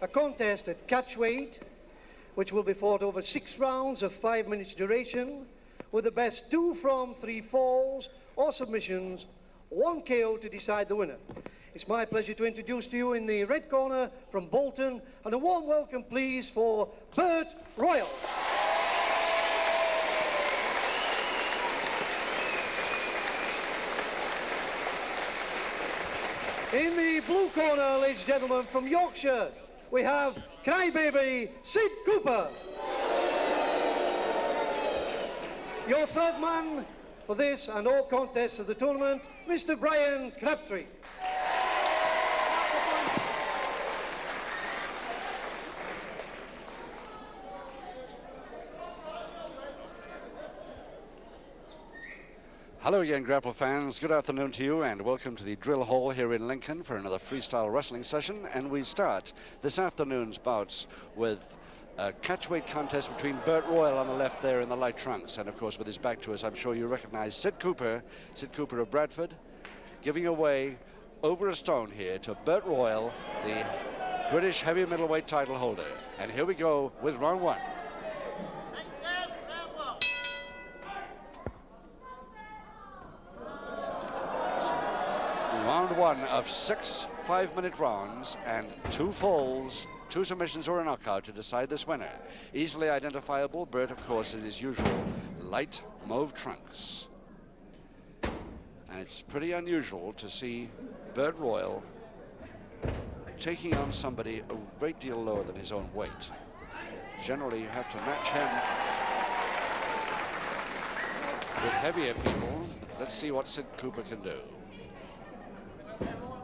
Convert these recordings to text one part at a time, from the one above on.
A contest at catchweight, which will be fought over 6 rounds of 5 minutes duration, with the best 2 from 3 falls or submissions, 1 KO to decide the winner. It's my pleasure to introduce to you in the red corner from Bolton, and a warm welcome please for Bert Royal. In the blue corner, ladies and gentlemen, from Yorkshire, we have Crybaby Sid Cooper. Your third man for this and all contests of the tournament, Mr. Brian Crabtree. Hello again, grapple fans. Good afternoon to you and welcome to the Drill Hall here in Lincoln for another freestyle wrestling session. And we start this afternoon's bouts with a catchweight contest between Bert Royal on the left there in the light trunks. And of course, with his back to us, I'm sure you recognize Sid Cooper of Bradford, giving away over a stone here to Bert Royal, the British heavy middleweight title holder. And here we go with round 1. Round 1 of 6 5-minute rounds and 2 falls, 2 submissions or a knockout to decide this winner. Easily identifiable, Bert, of course, in his usual light mauve trunks. And it's pretty unusual to see Bert Royal taking on somebody a great deal lower than his own weight. Generally, you have to match him with heavier people. Let's see what Sid Cooper can do.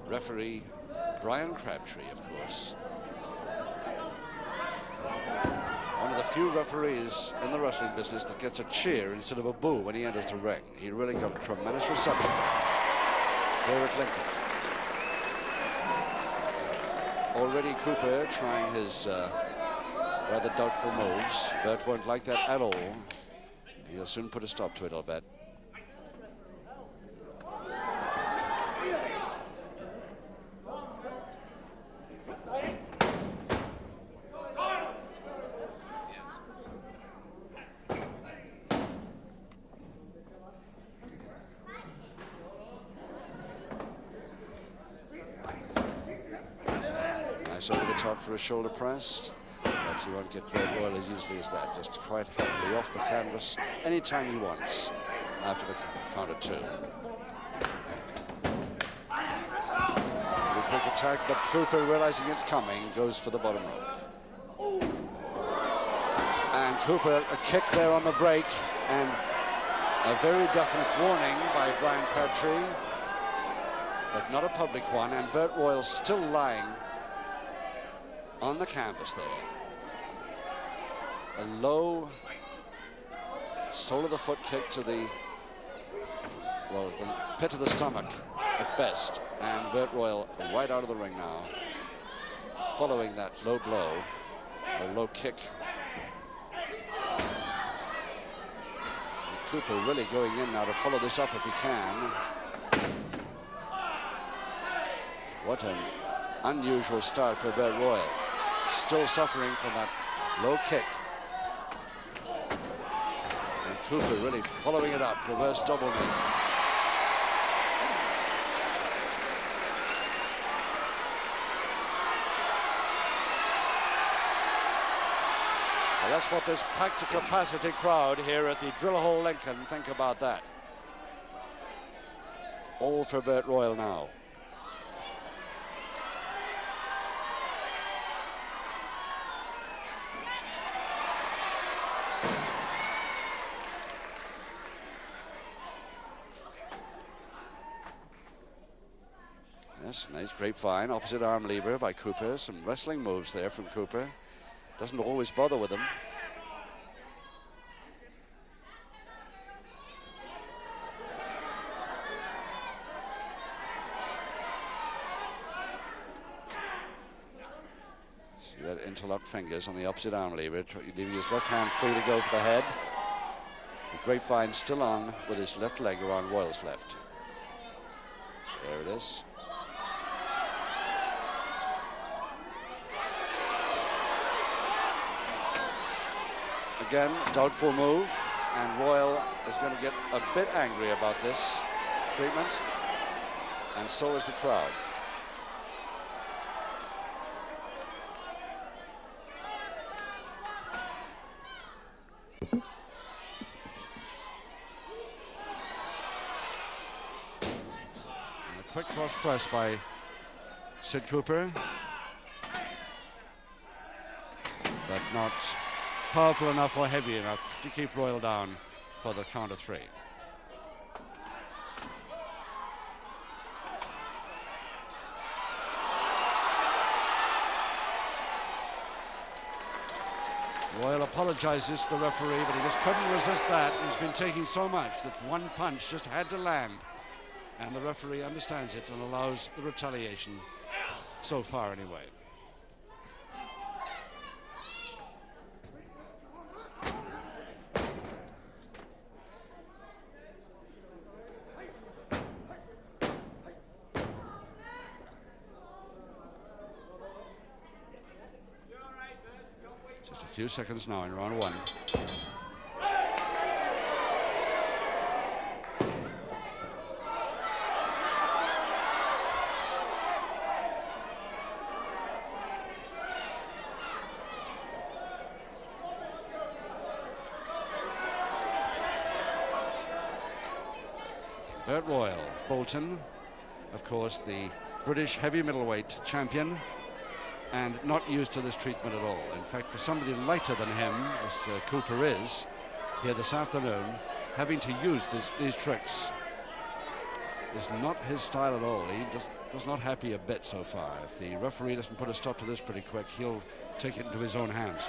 Referee Brian Crabtree, of course. One of the few referees in the wrestling business that gets a cheer instead of a boo when he enters the ring. He really got a tremendous reception here at Lincoln. Already Cooper trying his rather doubtful moves. Bert won't like that at all. He'll soon put a stop to it, I'll bet. Over the top for a shoulder press, but you won't get Bert Royal as easily as that. Just quite happily off the canvas anytime he wants after the count of 2. A quick attack, but Cooper, realizing it's coming, goes for the bottom rope. And Cooper, a kick there on the break, and a very definite warning by Brian Crabtree, but not a public one, and Bert Royal still lying on the canvas there. A low sole of the foot kick to the pit of the stomach at best, and Bert Royal right out of the ring now, following that low blow, a low kick. And Cooper really going in now to follow this up if he can. What an unusual start for Bert Royal. Still suffering from that low kick. And Cooper really following it up, reverse double knee. Well, that's what this packed to capacity crowd here at the Drill Hall Lincoln think about that. All for Bert Royal now. Yes, nice grapevine, opposite arm lever by Cooper. Some wrestling moves there from Cooper. Doesn't always bother with them. See that interlocked fingers on the opposite arm lever, leaving his left hand free to go for the head. The grapevine still on with his left leg around Royal's left. There it is. again, doubtful move, and Royal is going to get a bit angry about this treatment, and so is the crowd. Quick cross press by Sid Cooper, but not powerful enough or heavy enough to keep Royal down for the count of 3. Royal apologizes to the referee, but he just couldn't resist that. He's been taking so much that one punch just had to land. And the referee understands it and allows the retaliation, so far anyway. Just a few seconds now in round 1. Bert Royal, Bolton, of course, the British heavy middleweight champion, and not used to this treatment at all. In fact, for somebody lighter than him, as Cooper is, here this afternoon, having to use these tricks is not his style at all. He does not happy a bit so far. If the referee doesn't put a stop to this pretty quick, he'll take it into his own hands.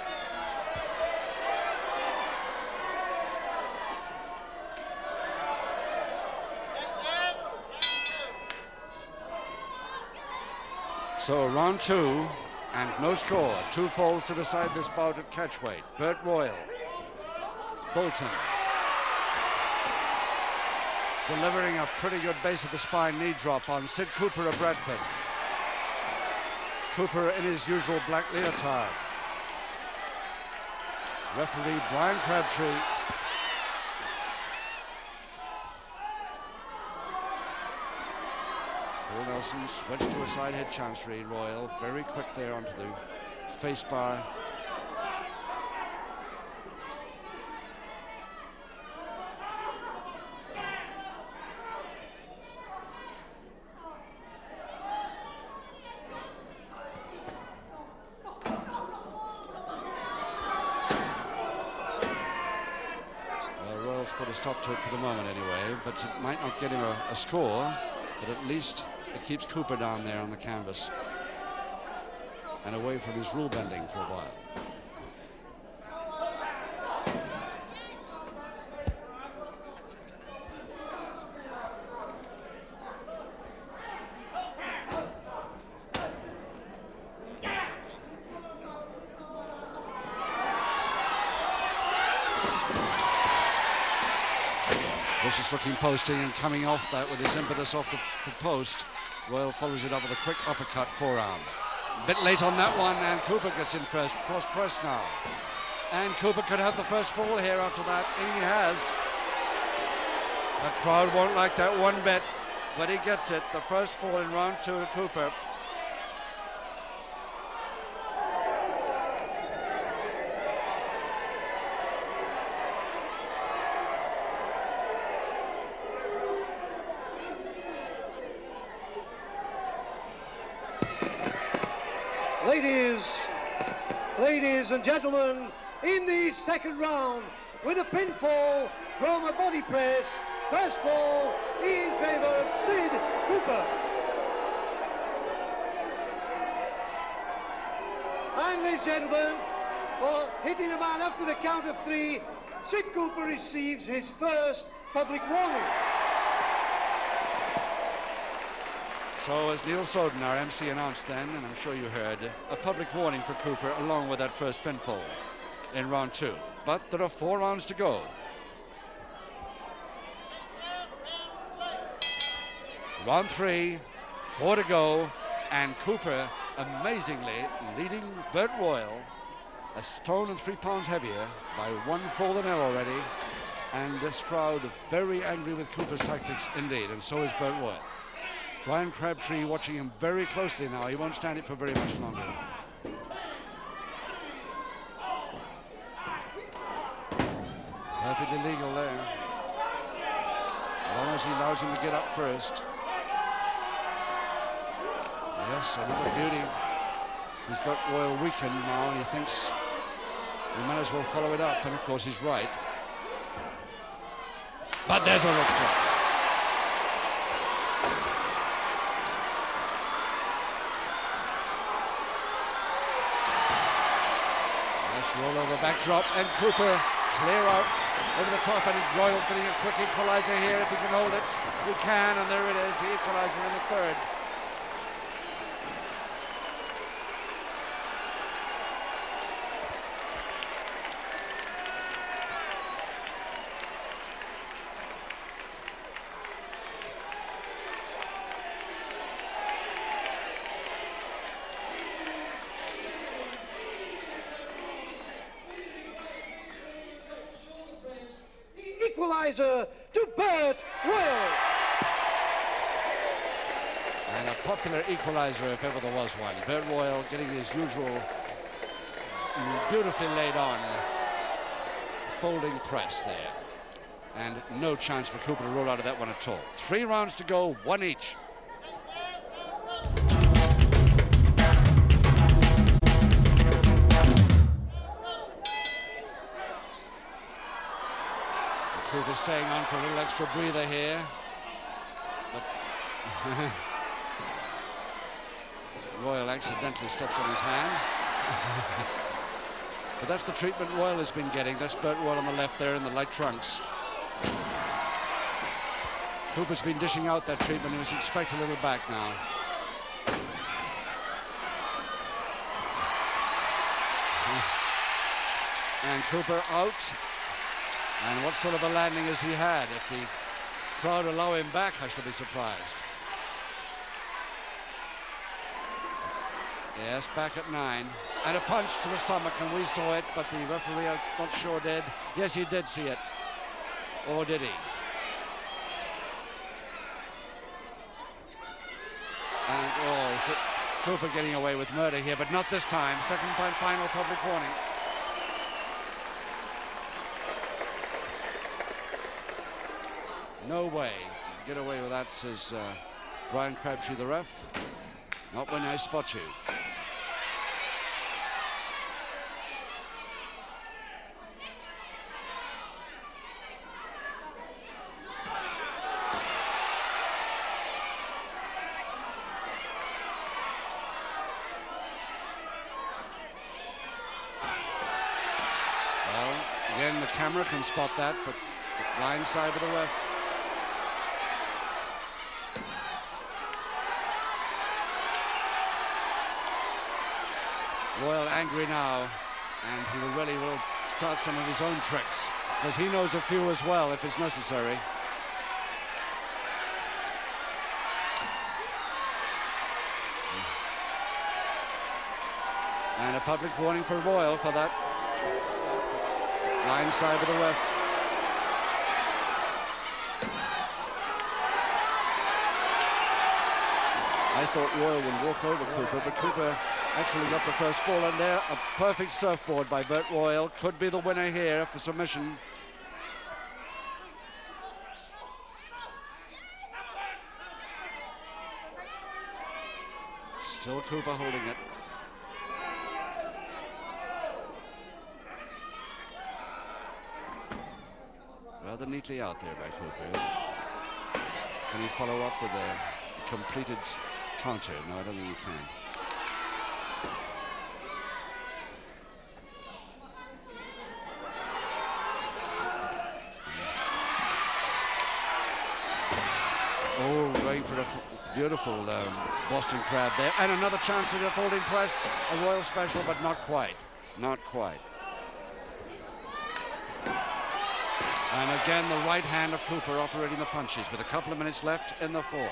So round 2 and no score. 2 falls to decide this bout at catchweight. Bert Royal, Bolton, delivering a pretty good base of the spine knee drop on Sid Cooper of Bradford. Cooper in his usual black leotard. Referee Brian Crabtree. Nelson switched to a side head chancery. Royal very quick there onto the face bar. Royal's put a stop to it for the moment anyway, but it might not get him a score, but at least it keeps Cooper down there on the canvas and away from his rule bending for a while. Vicious looking posting and coming off that with his impetus off the post. Royal follows it up with a quick uppercut forearm. A bit late on that one, and Cooper gets in first. Cross press now. And Cooper could have the first fall here after that. And he has. The crowd won't like that one bit, but he gets it. The first fall in round 2 to Cooper. Ladies and gentlemen, in the second round, with a pinfall from a body press, first fall in favor of Sid Cooper. And ladies and gentlemen, for hitting a man up to the count of 3, Sid Cooper receives his first public warning. So as Neil Soden, our MC, announced then, and I'm sure you heard, a public warning for Cooper along with that first pinfall in round 2. But there are 4 rounds to go. Round 3, 4 to go, and Cooper amazingly leading Bert Royal a stone and 3 pounds heavier by 1 fallen L already, and this crowd very angry with Cooper's tactics indeed, and so is Bert Royal. Brian Crabtree watching him very closely now. He won't stand it for very much longer. Perfectly legal there, as long as he allows him to get up first. Yes, another beauty. He's got Royal weakened now, and he thinks we might as well follow it up, and of course he's right. But there's a look drop. Nice roll over backdrop, and Cooper clear out over the top, and Royal getting a quick equalizer here if he can hold it. He can, and there it is, the equalizer in the third. Equalizer to Bert Royal. And a popular equalizer if ever there was one. Bert Royal getting his usual beautifully laid on folding press there. And no chance for Cooper to roll out of that one at all. 3 rounds to go, 1 each. Cooper staying on for a little extra breather here, but Royal accidentally steps on his hand. But that's the treatment Royal has been getting. That's Bert Royal on the left there in the light trunks. Cooper's been dishing out that treatment. He was expect a little back now. And Cooper out. And what sort of a landing has he had? If the crowd allow him back, I shall be surprised. Yes, back at 9. And a punch to the stomach, and we saw it, but the referee, I'm not sure, did. Yes, he did see it. Or did he? And, Cooper getting away with murder here, but not this time. Second and final public warning. No way. Get away with that, says Brian Crabtree, the ref. Not when I spot you. Well, again, the camera can spot that, but the blind side of the ref. Royal angry now, and he will start some of his own tricks, because he knows a few as well if it's necessary. And a public warning for Royal for that line side of the ref. I thought Royal would walk over Cooper, but Cooper actually got the first fall, and there a perfect surfboard by Bert Royal. Could be the winner here for submission. Still Cooper holding it. Rather neatly out there by Cooper. Can he follow up with a completed counter? No, I don't think he can. Oh, going for a beautiful Boston crab there. And another chance at a folding press. A Royal special, but not quite. Not quite. And again, the right hand of Cooper operating the punches with a couple of minutes left in the fourth.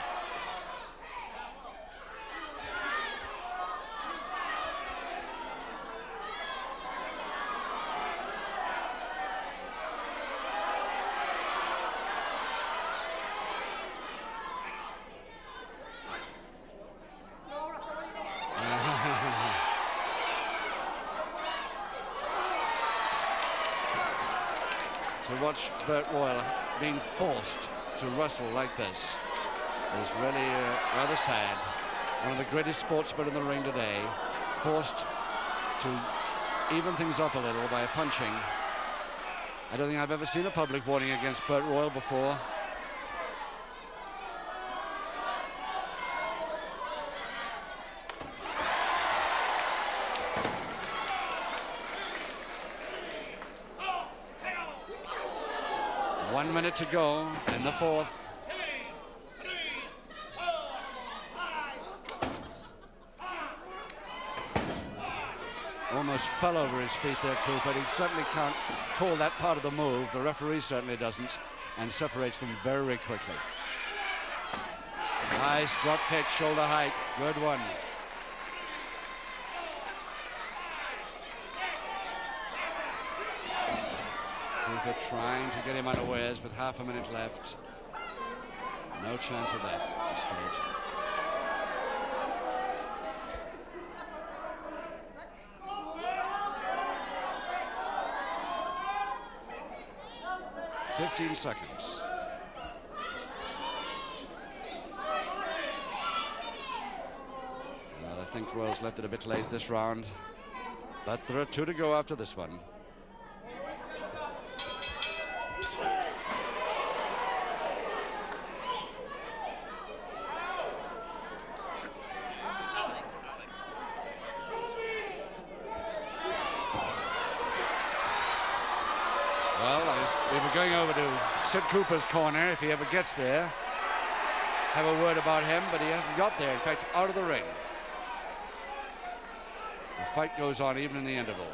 to watch Bert Royal being forced to wrestle like this is really rather sad. One of the greatest sportsmen in the ring today, forced to even things up a little by punching. I don't think I've ever seen a public warning against Bert Royal before. One minute to go in the fourth. Almost fell over his feet there, Cooper. He certainly can't call that part of the move. The referee certainly doesn't, and separates them very quickly. Nice drop kick, shoulder height. Good one. Cooper trying to get him unawares with half a minute left. No chance of that at this stage. "15 seconds. Well, I think Royals left it a bit late this round, but there are 2 to go after this one. We were going over to Sid Cooper's corner if he ever gets there. Have a word about him, but he hasn't got there. In fact, out of the ring. The fight goes on even in the interval.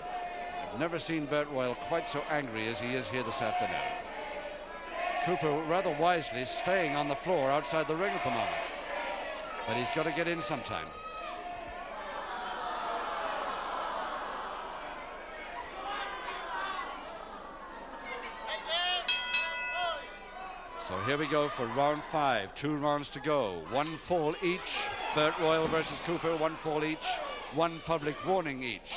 I've never seen Bert Royal quite so angry as he is here this afternoon. Cooper rather wisely staying on the floor outside the ring at the moment. But he's got to get in sometime. So here we go for round 5. 2 rounds to go. 1 fall each. Bert Royal versus Cooper. 1 fall each. 1 public warning each.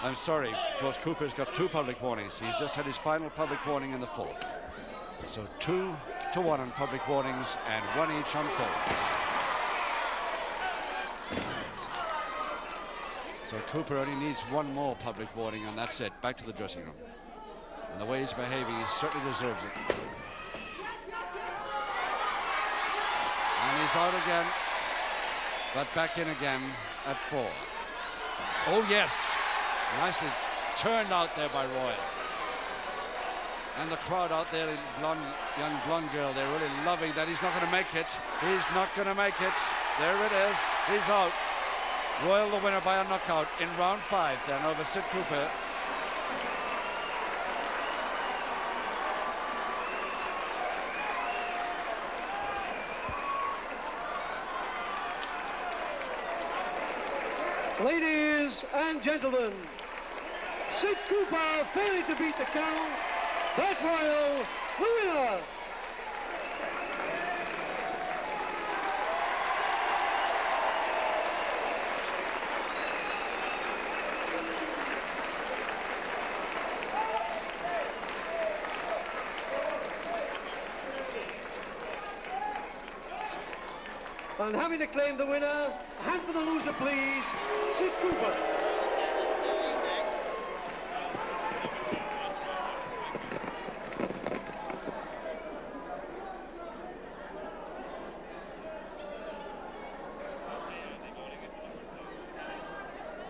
I'm sorry, of course Cooper's got 2 public warnings. He's just had his final public warning in the 4th. So 2 to 1 on public warnings and 1 each on falls. So Cooper only needs 1 more public warning and that's it. Back to the dressing room. And the way he's behaving, he certainly deserves it. And he's out again, but back in again at 4. Oh yes, nicely turned out there by Royal. And the crowd out there, young blonde girl, they're really loving that. He's not going to make it. He's not going to make it. There it is. He's out. Royal the winner by a knockout in round 5 then over Sid Cooper. Ladies and gentlemen, Sid Cooper failing to beat the count. Bert Royal, the winner. And having acclaimed the winner, hand for the loser, please, Sid Cooper.